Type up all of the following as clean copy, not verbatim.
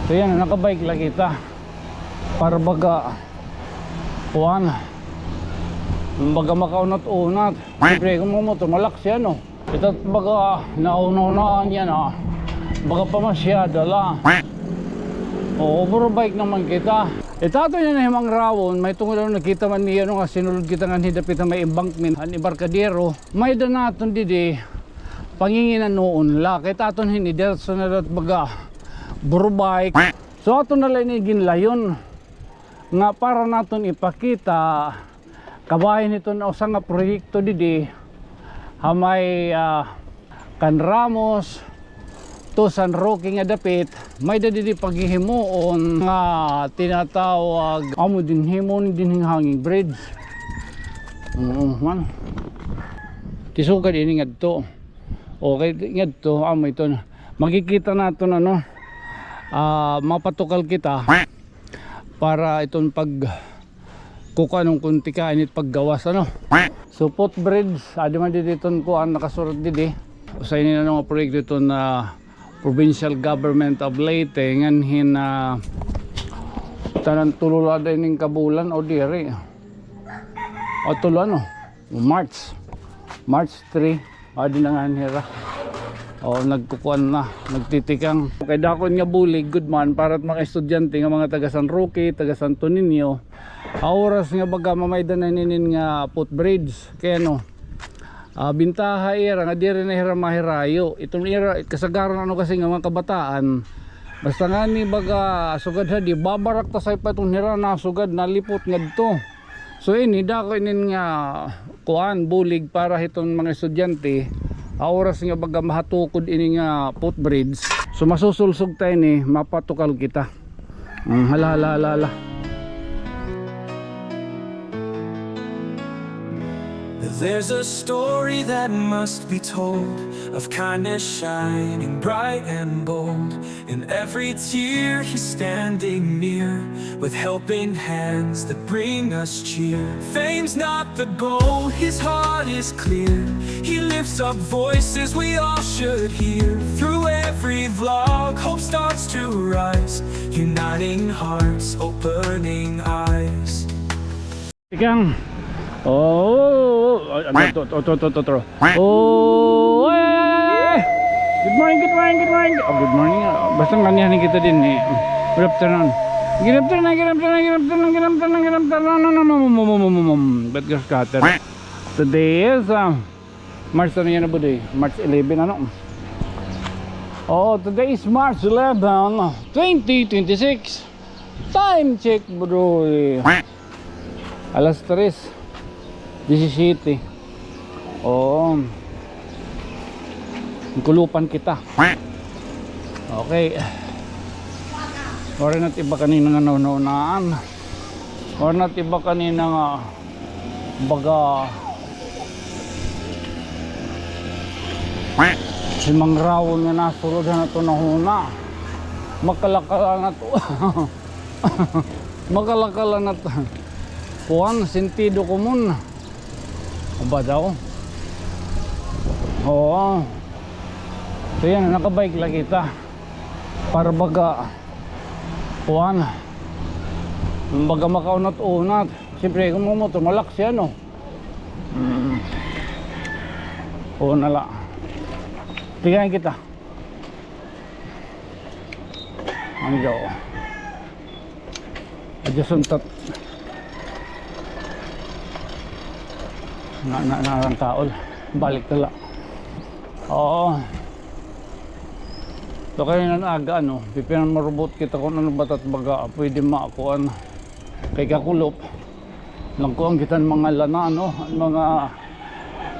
So yan, nakabike lang kita para baga kuhan, baga makaunat-unat. Siyempre kung mga motor malakas yan oh. Ito baga nauna-unaan yan baga pa masyado la. Oo, puro bike naman kita. Itato niya na himang rawon, may tungkol na nakita man niya nga sinulod kita nga hidapit na may embankment, ang ibarkadero, may danaton didi, panginginan noon la, kaya taton hiniderso na dapat baga, puro bike. So ato na lang ginlayon, nga para naton ipakita, kabahin ito na usa nga proyekto didi, hamay kan Ramos, to San Roque nga dapit may dadi paghihimuon nga tinatawag amo din himon din hanging bridge. Man tisugad ini ngadto okay ngadto amo ito makikita naton mapatukal kita para iton pag kukanong kunti ka init paggawas so footbridge adi man dito ko ang nakasurat didi usay ni nga proyekto ito na Provincial Government of Leyte nganhin tanan tulula din kabulan o diri o tulo March 3 adi na nga nira o nagkukuan na nagtitikang kay dakon nga bulig good man para at mga estudyante nga mga taga San Roque taga Santo Niño oras nga baga mamaydan na ninin nga footbridge kaya bintaha ira nga diri na hira mahirayo itong ira kasagaran kasi nga mga kabataan basta nga ni baga sugad ha di babarak ta say pa itong hira na sugad nalipot ngadto so ini dako inin nga kuan bulig para hitong mga estudyante oras nga baga mahatukod ini nga footbridge so masusulsog tayo ni mapatukal kita hala There's a story that must be told of kindness shining bright and bold. In every tear he's standing near with helping hands that bring us cheer. Fame's not the goal, his heart is clear. He lifts up voices we all should hear. Through every vlog hope starts to rise, uniting hearts, opening eyes. Ikang oh, good morning. Oh, good morning. Basta manihan kita din eh. Good afternoon. Good afternoon. Ba't ka scatter? Today is March ano yan na ba day? March 11 ano? Oh, today is March 11 2026. Time check bro. Alas 3 17. Oh. Kulupan kita. Okay. Ora na iba kanina nga naunaan. Ora na iba kanina nga baga si mangrawon nga nasulod na ito na huna. Makalakala na to. Makalakala na to. Kuhan, sentido komun. Ba daw? Oo. So yan, nakabike lang kita para baga kuhan, baga makaunat-unat. Siyempre kung mga motor malakas yan oo nala tigayan kita ano daw adyasuntat ang taol balik tala oo so kayo na aga pipinan marubot kita kung ano batat baga pwede maakuan kay kakulop lang ko ang kitan mga lana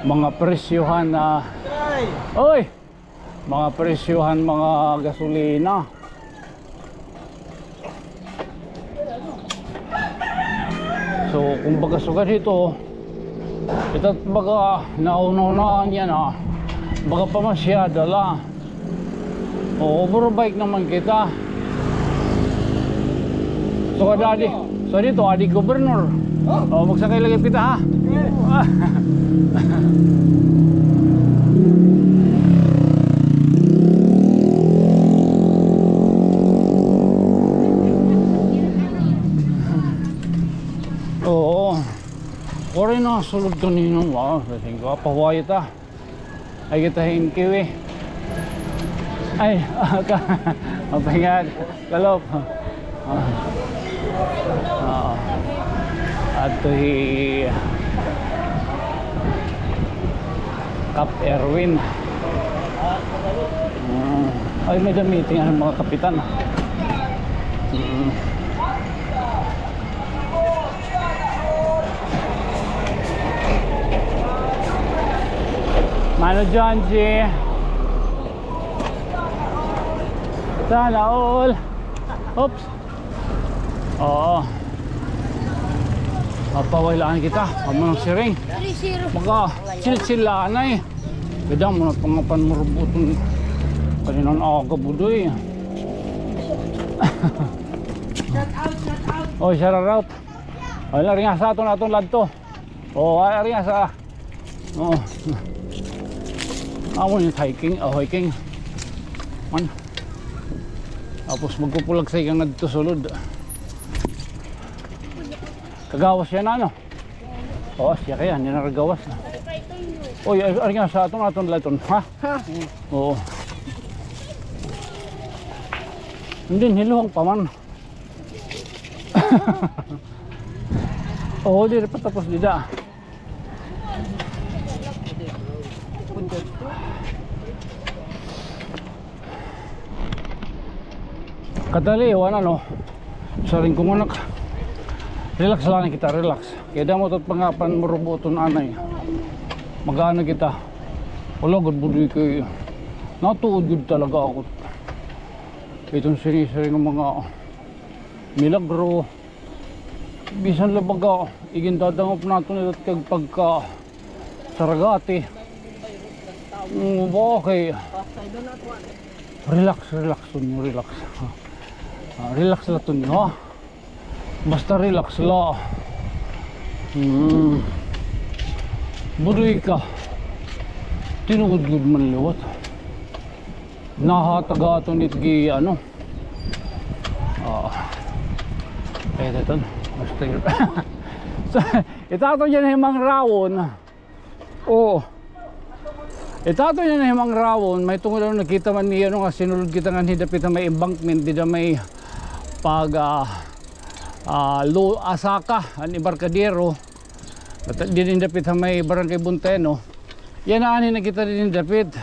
mga presyohan na oy mga presyohan mga gasolina so kung baga sugad ito baga nauna-unaan yan baga pa masyado la oo puro bike naman kita so kadadi so dito adi gobernur magsakay lagi kita ha sulod kanino. Wow, sasin ko, pahuway ta. Ay kita hinkiwi. Ay, mapingat, kalop. At ito'y Cap Erwin. Ay, may meeting ang mga kapitan. Mano John G. Sana all. Oops. Oo. Mapawailaan kita. Kamunang siring. 3-0. Maka chill-chillaan na eh. Kadang mo na pangapan mo rubuton. Kaninang aga budoy. Shout out. Oh, shout out. Wala rin nga sa ato na itong ladto. Oh, wala rin nga sa... Oh. Ako yung hiking. Oh, hiking. Man. Tapos magpupulag sa ikang nagtusulod. Kagawas yan ano? Oo, siya kaya, hindi na kagawas. Oy, ari nga sa atong laton, ha? Oo. Hindi, niluhang pa man. Oo, di pa tapos dida. Kadali, wala no. Saring kong anak. Relax lang kita, relax. Kaya damo tot pangapan mo rubuton anay. Mag-ano kita. Wala gud budoy kay. Natuod gud talaga ako. Itong sinisiri ng mga milagro. Bisan labaga igin dadangop naton ito kag pagka saragati. Okay. Relax tunyo, relax. Relax la tunyo, ha? Basta relax la. Budoy ka. Tinugod-gud man liwat. Nahataga ito nit gi ano. Ito. Basta yun. Itato dyan himang rawon. Oo. Itato dyan himang rawon. May tungkol na nakita man niya nga sinulod kita nga hidapit na may embankment. Di na may pag Asaka, ang Embarcadero. At din dapit na may Barangay Bunteno. Yan na ani nakita din dapit.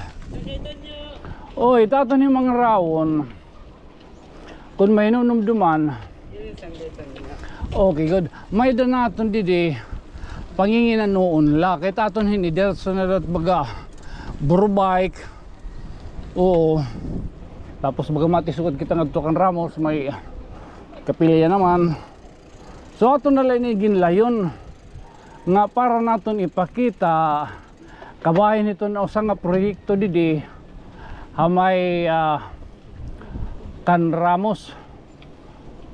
Oy, itato himang rawon. Kung may numduman. Okay, good. May danaton didi panginginan noon la. Kaya taton hindi diretso na rat baga burubike. Oo. Tapos baga matisugod kita ngadto kan Ramos may kapilya naman. So ato na lang ginlayon nga para naton ipakita kabahin nito na usa nga proyekto didi hamay kan Ramos.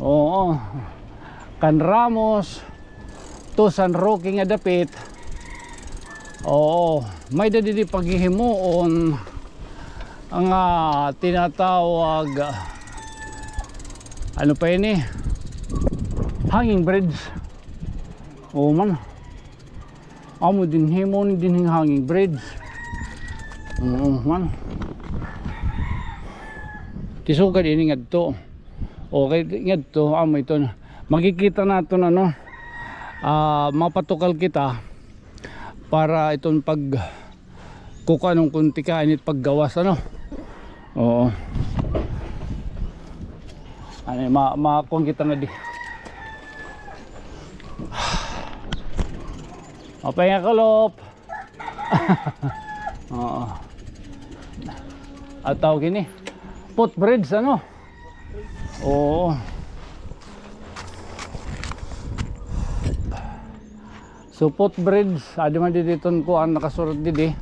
Oo. Kan Ramos to San Roque nga dapit. Oo, may dadi paghihimuon ang tinatawag ano pa ini hanging bridge. Oo man, amo din himon din hanging bridge. Oo man, tisugad ini ngadto. Okay, ngadto amo ito na makikita natin ano, mapatukal kita para itong pag kukanong kunti kainit paggawas ano. Oo. Ano makakong kita nga di. Mapahinga kalop. Oo. At tawag ini footbridge ano. Oo. So footbridge, adi man dito ko ang nakasurat didi.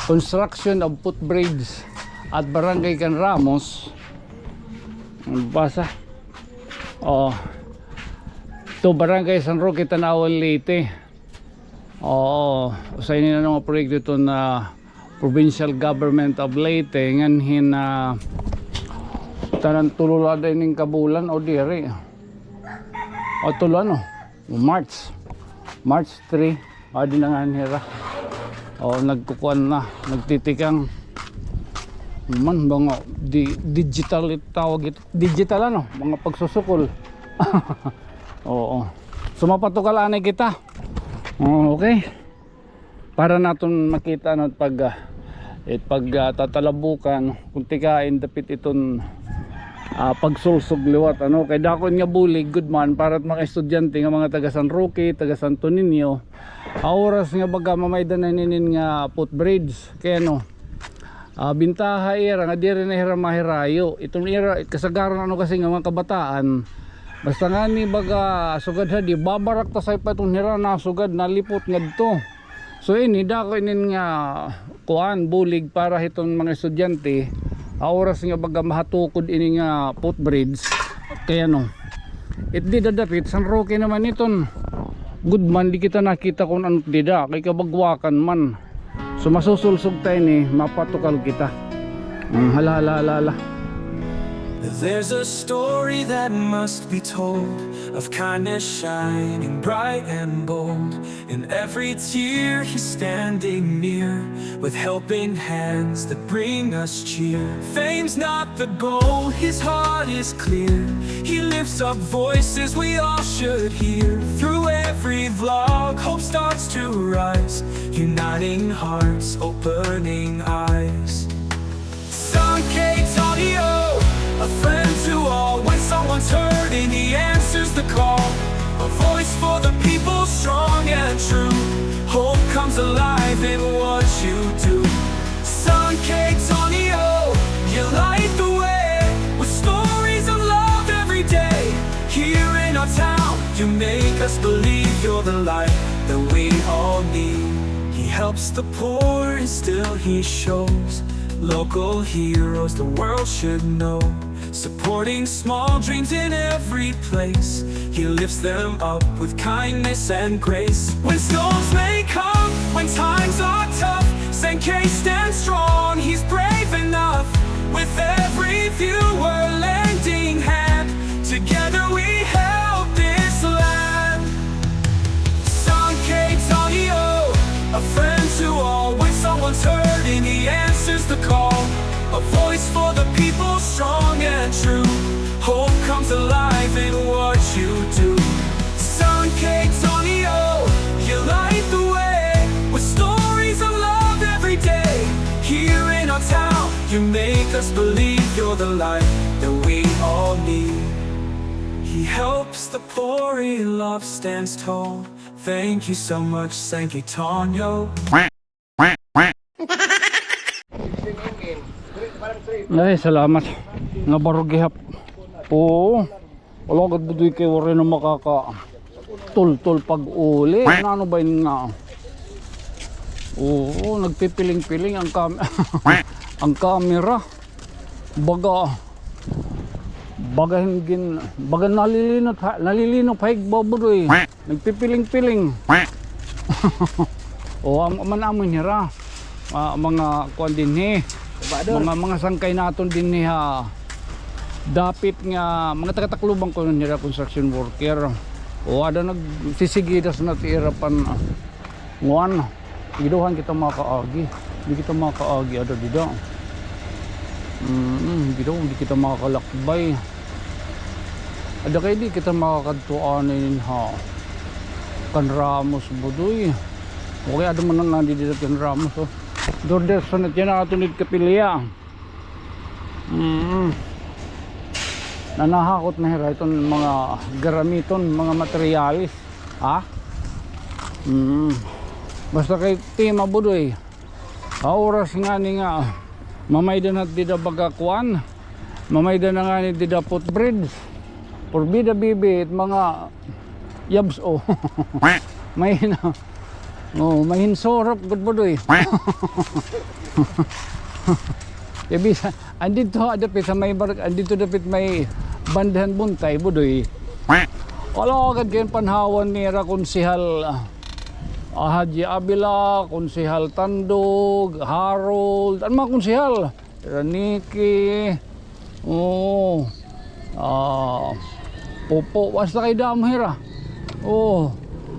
Construction of footbridge at Barangay Can Ramos. Ang basa. Oh. To Barangay San Roque, Tanawan, Leyte. Oo. Usay nila ng proyekto dito na Provincial Government of Leyte nganhin na tanan tululada ning kabulan o diri. O tulo ano? March 3 adi na nga nira. O nagkukuan na, nagtitikang man mga digital tawag ito. Digital ano, mga pagsusukol. Oo. Sumapatukal anay kita. Okay. Para natin makita no pag tatalabukan kung tikain dapit iton pagsulsog liwat ano kay dakon nga bulig good man para at mga estudyante nga mga taga San Roque, taga Santo Niño oras nga baga mamaydan na ninin nga footbridge kaya no bintaha ira nga diri na hira mahirayo itong ira kasagaran ano kasi nga mga kabataan basta nga ni baga sugad ha di babarak ta say pa itong hira na sugad nalipot ngadto. So ini dako inin nga kuan bulig para hitong mga estudyante oras nga baga mahatukod ini nga footbridge kaya no it di dadapit San Roque naman iton good man di kita nakita kung ano dida kay kabagwakan man so masusulsog tayo ni mapatukal kita hala. There's a story that must be told of kindness shining bright and bold. In every tear he's standing near with helping hands that bring us cheer. Fame's not the goal, his heart is clear. He lifts up voices we all should hear. Through every vlog hope starts to rise, uniting hearts, opening eyes. Sun Cake's audio, a friend to all. When someone's hurting, he answers the call. A voice for the people, strong and true. Hope comes alive in what you do. Sun Cake's audio, you light the way with stories of love every day. Here in our town, you make us believe you're the light that we all need. He helps the poor and still he shows local heroes the world should know. Supporting small dreams in every place, he lifts them up with kindness and grace. When storms may come, when times are tough, Sankei stands strong, he's brave enough. With every viewer lending hand, together we help this land. Sankeit's audio, a friend to all. When someone's hurting, he answers the call. A voice for the people, strong and true. Hope comes alive in what you do. Sun Cake's audio, you light the way with stories of love every day. Here in our town, you make us believe you're the light that we all need. He helps the poor, he love stands tall. Thank you so much, Sankey Tonyo. Ay, salamat. Nga barugihap. Oo. Wala agad budoy kayo rin na makaka tul pag uli. Ano ba yun nga? Oo, nagpipiling-piling ang ang camera. Baga nalilinot haig babudoy. Nagpipiling-piling. Oo, manamon nira. Mga kuan din mga sangkay naton din niya dapit nga mga taga-Tacloban ko nila construction worker o ada nagsisigidas na tiirapan nguan iduhan kita makaagi di kita makaagi ada dida hindi kita makakalakbay ada kay di kita makakadtuanin ha kan Ramos budoy okay ada man nang nandito kan Ramos oh Dorder sunod yan na atunid kapilya nanahakot na hira itong mga garamiton, mga materialis ha basta kay tima budoy oras nga ni nga mamaydan at dida bagakuan mamaydan na nga ni dida footbridge purbida bibit mga yabs o may na oh, may hinsorok gud budoy. Ibig andito dapit sa may andito dapit may bandahan buntay budoy. Wala agad kayo panhawan ni Konsehal Haji Abila, Konsehal Tandog, Harold, ano mga konsehal? Niki, Popo, basta kay Damhira. Oo.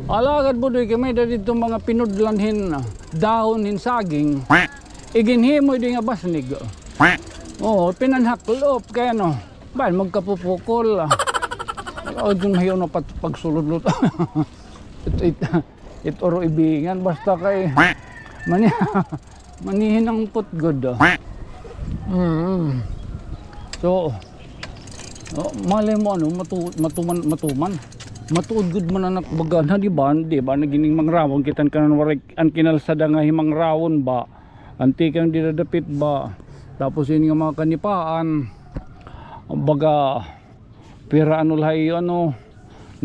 Alagad po doy kami dito mga pinudlanhin dahon hin saging. Iginhimo di nga basnig. Oo, pinanhaklop kaya no. Ba magkapupukol. O dun mahiyo na pagsulod-lut. It oro ibingan basta kay manihin ang putgod. So, malay mo ano, matuman. Matuod gud man anak baga na di ba nagining mangrawon kitan kanan waray an kinalsada nga himang rawon ba anti kang didadapit ba tapos ini nga mga kanipaan baga pira ano lahi ano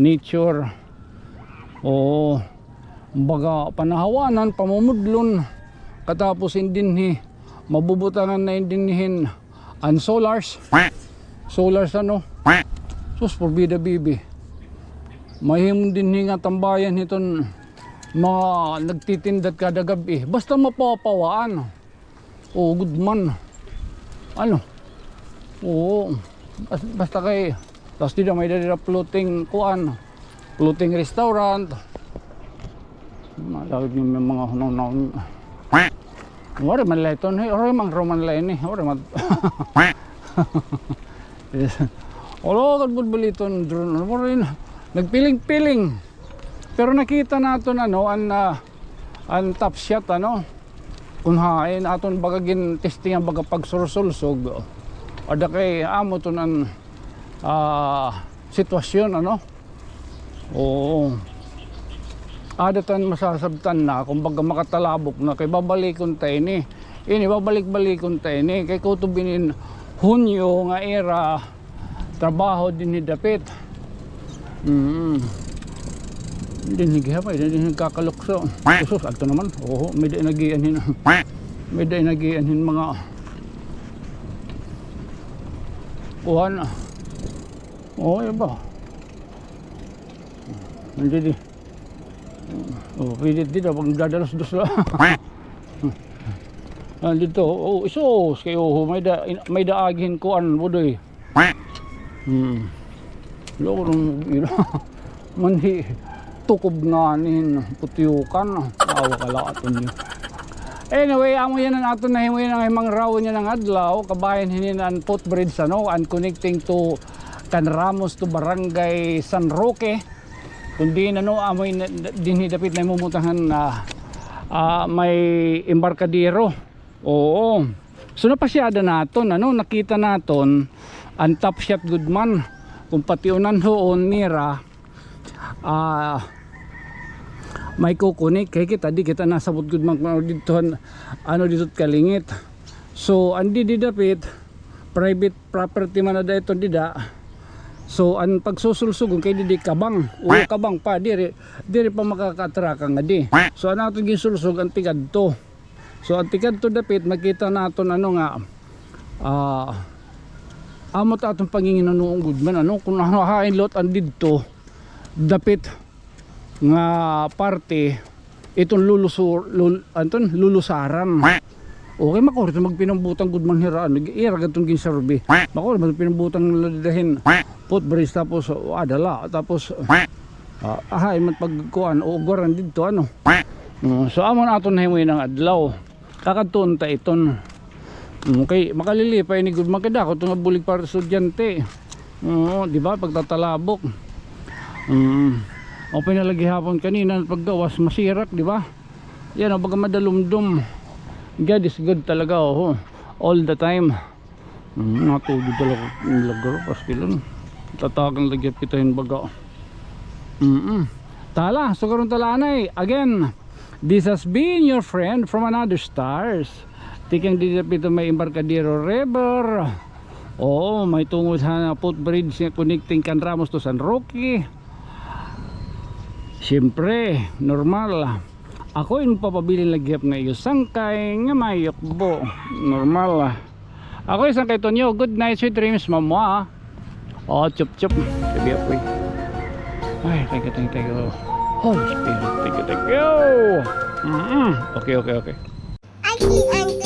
nature o baga panahawanan pamumudlon katapos indinhi mabubutangan na indinhin an solars ano sus porbida bibi mahim din nga tambayan hiton mga nagtitindat kada gabi basta mapapawaan o good man ano oo basta kay tapos dito may dala floating kuan floating restaurant malawid yung mga hunong wala man layton wala mang roman lay ni wala man wala kadbud baliton drone wala nagpiling-piling pero nakita naton ano an top shot ano kung hain aton bagagin testing ang baga pagsursulsog ada kay amo ton an sitwasyon ano oo ada tan masasabtan na kung baga makatalabok na kay babalikon tayo ni ini babalik-balikon tayo ni kay kutubinin Hunyo nga era trabaho din ni dapit. Hindi nagihapay, hindi nagkakalukso. Usos, agto naman. Oo, may day nagianhin. May day nagianhin mga kuhan. Oo, iba. Hindi di. Oo, pwede dito, pag dadalos-dos lang. Dito, oh, isos kayo, may daaghin kuhan, budoy. Loko nung manhi tukob nga nin putiyukan awa kalakaton niyo. Anyway, amo yan ang ato na himuyin ang himang raw niya ng adlaw kabayan hinin ang footbridge ano and connecting to Canramos to Barangay San Roque kundi ano amoy din dapit na mumutahan na may embarkadero. Oo, so napasyada naton ano nakita naton ang top shot goodman kung patiunan hoon mira may kukunik kay kita di kita nasabot good man dito ano dito kalingit so andi didapit private property man na dito dida so ang pagsusulsugon kay di kabang o kabang pa diri pa makakatraka nga di so ano aton gisulsug ang tigadto so ang tigadto dapit makita naton ano nga amot atong pangingin noong goodman ano kung hahain lot ang didto dapit nga parte itong lulusaran okay makurit magpinambutang goodman hiraan nag-iira gatong ginserbi makurit magpinambutang ladahin footbridge tapos adala tapos ahay man pagkuan o goran didto ano so amon aton himoy ng adlaw kakadton ta iton okay makalilipay ni goodman kada ko itong bulig para estudyante di ba pagtatalabok o pinalagi hapon kanina paggawas masirak di ba yan o baga madalumdum God is good talaga all the time natugid talaga nilagaro paskilon tatagang lagyat kita yung baga tala so karon talanay again this has been your friend from another stars tikang dito may Embarcadero River may tungod sa footbridge connecting Canramos to San Roque. Siyempre, normal. Ako yung papabilin lagyap nga iyo sangkay nga mayokbo. Normal. Ako yung sangkay to nyo. Good night, sweet dreams, mamwa. Chup chup. Sabi ako ay, thank you. Holy Spirit, thank you. Okay. Auntie.